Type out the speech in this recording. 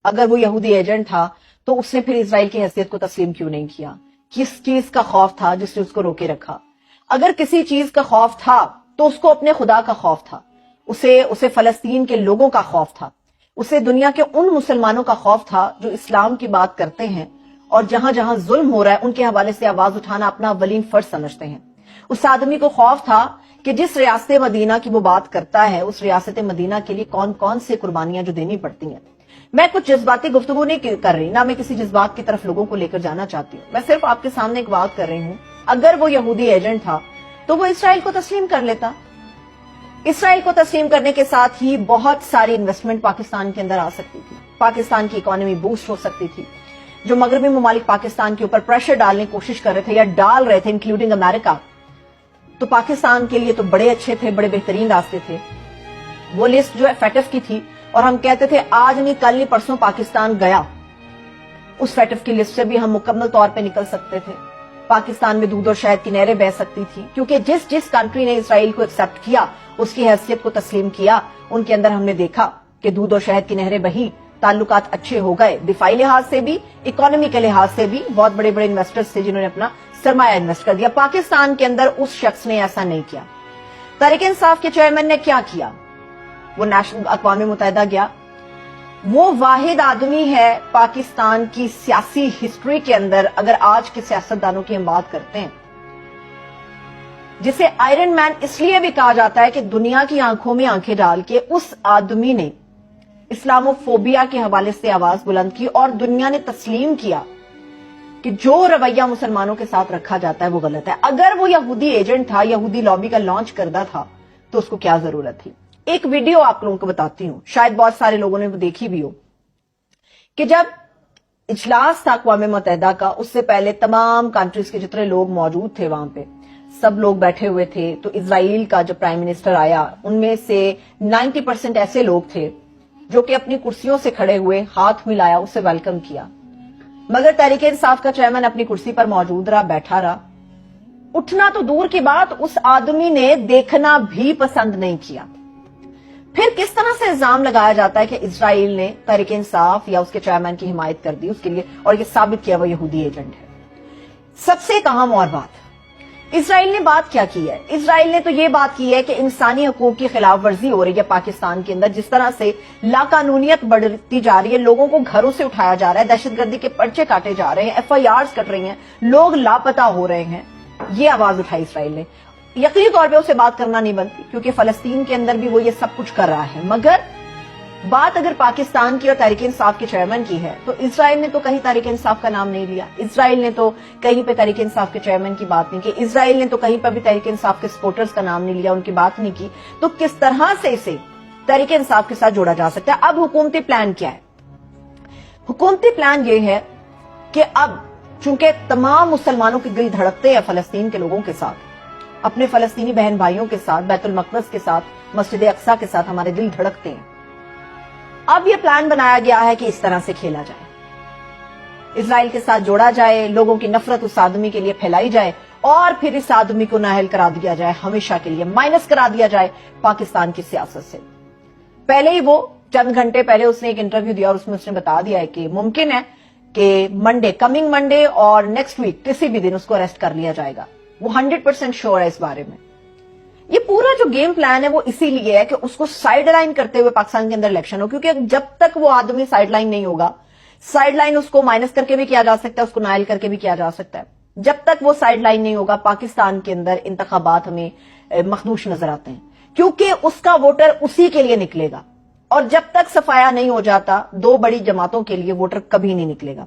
اگر وہ یہودی ایجنٹ تھا تو اس نے پھر اسرائیل کی حیثیت کو تسلیم کیوں نہیں کیا؟ کس چیز کا خوف تھا جس نے اس کو روکے رکھا؟ اگر کسی چیز کا خوف تھا تو اس کو اپنے خدا کا خوف تھا، اسے فلسطین کے لوگوں کا خوف تھا، اسے دنیا کے ان مسلمانوں کا خوف تھا جو اسلام کی بات کرتے ہیں اور جہاں جہاں ظلم ہو رہا ہے ان کے حوالے سے آواز اٹھانا اپنا اولین فرض سمجھتے ہیں۔ اس آدمی کو خوف تھا کہ جس ریاست مدینہ کی وہ بات کرتا ہے اس ریاست مدینہ کے لیے کون کون سے قربانیاں جو دینی پڑتی ہیں۔ میں کچھ جذباتی گفتگو نہیں کر رہی، نہ میں کسی جذبات کی طرف لوگوں کو لے کر جانا چاہتی ہوں، میں صرف آپ کے سامنے ایک بات کر رہی ہوں۔ اگر وہ یہودی ایجنٹ تھا تو وہ اسرائیل کو تسلیم کر لیتا۔ اسرائیل کو تسلیم کرنے کے ساتھ ہی بہت ساری انویسٹمنٹ پاکستان کے اندر آ سکتی تھی، پاکستان کی اکانومی بوسٹ ہو سکتی تھی۔ جو مغربی ممالک پاکستان کے اوپر پریشر ڈالنے کی کوشش کر رہے تھے یا ڈال رہے تھے انکلوڈنگ امریکہ، تو پاکستان کے لیے تو بڑے اچھے تھے، بڑے بہترین راستے تھے۔ وہ لسٹ جو FATF کی تھی اور ہم کہتے تھے آج نہیں کل نہیں پرسوں پاکستان گیا، اس FATF کی لسٹ سے بھی ہم مکمل طور پہ نکل سکتے تھے۔ پاکستان میں دودھ اور شہد کی نہریں بہہ سکتی تھی، کیونکہ جس کنٹری نے اسرائیل کو ایکسپٹ کیا، اس کی حیثیت کو تسلیم کیا، ان کے اندر ہم نے دیکھا کہ دودھ اور شہد کی نہریں بہی، تعلقات اچھے ہو گئے، دفاعی لحاظ سے بھی، اکانومی کے لحاظ سے بھی۔ بہت بڑے بڑے انویسٹرز تھے جنہوں نے اپنا سرمایہ انویسٹ کر دیا۔ پاکستان کے اندر اس شخص نے ایسا نہیں کیا۔ تحریک انصاف کے چیئرمین نے کیا کیا؟ وہ اقوام متحدہ گیا۔ وہ واحد آدمی ہے پاکستان کی سیاسی ہسٹری کے اندر، اگر آج کے سیاستدانوں کی ہم بات کرتے ہیں، جسے آئرن مین اس لیے بھی کہا جاتا ہے کہ دنیا کی آنکھوں میں آنکھیں ڈال کے اس آدمی نے اسلامو فوبیا کے حوالے سے آواز بلند کی اور دنیا نے تسلیم کیا کہ جو رویہ مسلمانوں کے ساتھ رکھا جاتا ہے وہ غلط ہے۔ اگر وہ یہودی ایجنٹ تھا، یہودی لابی کا لانچ کردہ تھا، تو اس کو کیا ضرورت تھی؟ ایک ویڈیو آپ لوگوں کو بتاتی ہوں، شاید بہت سارے لوگوں نے وہ دیکھی بھی ہو، کہ جب اجلاس تھا اقوام متحدہ کا، اس سے پہلے تمام کنٹریز کے جتنے لوگ موجود تھے وہاں پہ، سب لوگ بیٹھے ہوئے تھے۔ تو اسرائیل کا جو پرائم منسٹر آیا، ان میں سے 90% ایسے لوگ تھے جو کہ اپنی کرسیوں سے کھڑے ہوئے، ہاتھ ملایا، اسے ویلکم کیا۔ مگر تحریک انصاف کا چیئرمین اپنی کرسی پر موجود رہا، بیٹھا رہا، اٹھنا تو دور کی بات، اس آدمی نے دیکھنا بھی پسند نہیں کیا۔ پھر کس طرح سے الزام لگایا جاتا ہے کہ اسرائیل نے تحریک انصاف یا اس کے چیئرمین کی حمایت کر دی اس کے لیے، اور یہ ثابت کیا وہ یہودی ایجنٹ ہے۔ سب سے ایک اہم اور بات، اسرائیل نے بات کیا کی ہے؟ اسرائیل نے تو یہ بات کی ہے کہ انسانی حقوق کی خلاف ورزی ہو رہی ہے پاکستان کے اندر، جس طرح سے لاقانونیت بڑھتی جا رہی ہے، لوگوں کو گھروں سے اٹھایا جا رہا ہے، دہشت گردی کے پرچے کاٹے جا رہے ہیں، FIRs کٹ رہی ہیں، لوگ لاپتہ ہو رہے ہیں۔ یہ آواز اٹھائی اسرائیل نے۔ یقینی طور پہ اسے بات کرنا نہیں بنتی کیونکہ فلسطین کے اندر بھی وہ یہ سب کچھ کر رہا ہے، مگر بات اگر پاکستان کی اور تحریک انصاف کے چیئرمین کی ہے تو اسرائیل نے تو کہیں تحریک انصاف کا نام نہیں لیا، اسرائیل نے تو کہیں پہ تحریک انصاف کے چیئرمین کی بات نہیں کی، اسرائیل نے تو کہیں پہ بھی تحریک انصاف کے سپورٹرز کا نام نہیں لیا، ان کی بات نہیں کی۔ تو کس طرح سے اسے تحریک انصاف کے ساتھ جوڑا جا سکتا ہے؟ اب حکومتی پلان کیا ہے؟ حکومتی پلان یہ ہے کہ اب چونکہ تمام مسلمانوں کے دل دھڑکتے ہیں فلسطین کے لوگوں کے ساتھ، اپنے فلسطینی بہن بھائیوں کے ساتھ، بیت المقدس کے ساتھ، مسجد اقصی کے ساتھ ہمارے دل دھڑکتے ہیں۔ اب یہ پلان بنایا گیا ہے کہ اس طرح سے کھیلا جائے، اسرائیل کے ساتھ جوڑا جائے، لوگوں کی نفرت اس آدمی کے لیے پھیلائی جائے اور پھر اس آدمی کو نااہل کرا دیا جائے، ہمیشہ کے لیے مائنس کرا دیا جائے پاکستان کی سیاست سے۔ پہلے ہی وہ چند گھنٹے پہلے اس نے ایک انٹرویو دیا اور اس میں اس نے بتا دیا ہے کہ ممکن ہے کہ کمنگ منڈے اور نیکسٹ ویک کسی بھی دن اس کو اریسٹ کر لیا جائے گا۔ وہ 100% شور ہے اس بارے میں۔ یہ پورا جو گیم پلان ہے وہ اسی لیے ہے کہ اس کو سائیڈ لائن کرتے ہوئے پاکستان کے اندر الیکشن ہو، کیونکہ جب تک وہ آدمی سائیڈ لائن نہیں ہوگا، سائیڈ لائن اس کو مائنس کر کے بھی کیا جا سکتا ہے، اس کو نائل کر کے بھی کیا جا سکتا ہے، جب تک وہ سائیڈ لائن نہیں ہوگا پاکستان کے اندر انتخابات ہمیں مخدوش نظر آتے ہیں، کیونکہ اس کا ووٹر اسی کے لیے نکلے گا، اور جب تک صفایا نہیں ہو جاتا دو بڑی جماعتوں کے لیے ووٹر کبھی نہیں نکلے گا۔